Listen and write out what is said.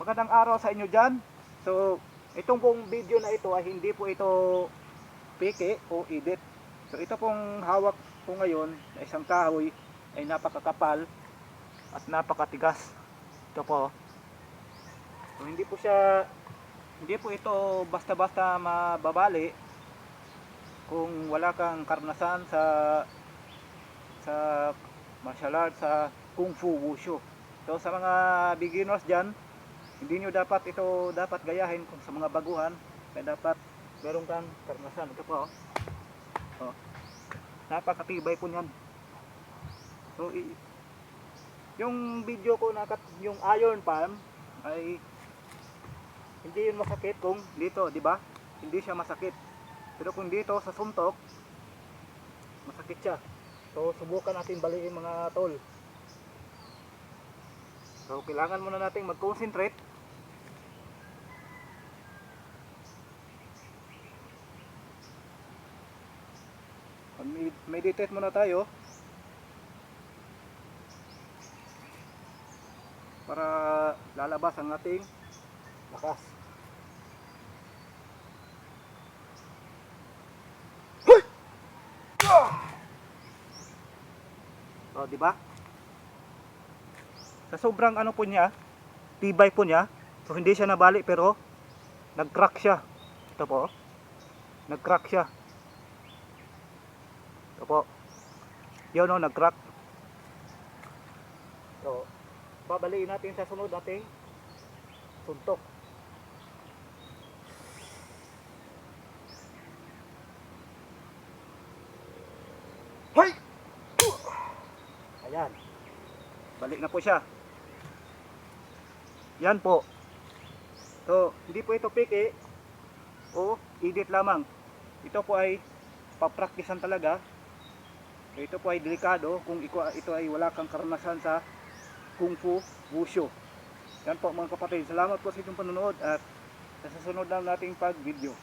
Magandang araw sa inyo dyan. So, itong pong video na ito ay hindi po ito peke o edit. So, ito pong hawak po ngayon na isang kahoy ay napakakapal at napakatigas. Ito po. So, hindi po ito basta-basta mababali kung wala kang karanasan sa martial arts, sa kung fu wushu. So sa mga beginners dyan, hindi nyo dapat gayahin kung sa mga baguhan, kaya dapat meron kang karanasan. Ito po, oh. Napakatibay po niyan. So yung video ko yung iron palm ay hindi yun masakit kung dito, di ba? Hindi siya masakit. Pero kung dito sa suntok, masakit siya. So subukan natin baliin mga tol. So kailangan muna nating mag-concentrate. Meditate muna tayo para lalabas ang ating lakas. Oh, di ba? Sa sobrang ano po niya, tibay po niya, so hindi siya nabali pero nag-crack siya. Ito po. Nag-crack siya. Ito po. Yun o, nag-crack. So, babaliin natin sa sunod nating suntok. Hoy! Ayan. Balik na po siya. Yan po. So, hindi po ito peke o edit lamang. Ito po ay papraktisan talaga. Ito po ay delikado kung ito ay wala kang karanasan sa kung fu wushu. Yan po mga kapatid. Salamat po sa inyong panonood at sa susunod na nating pag-video.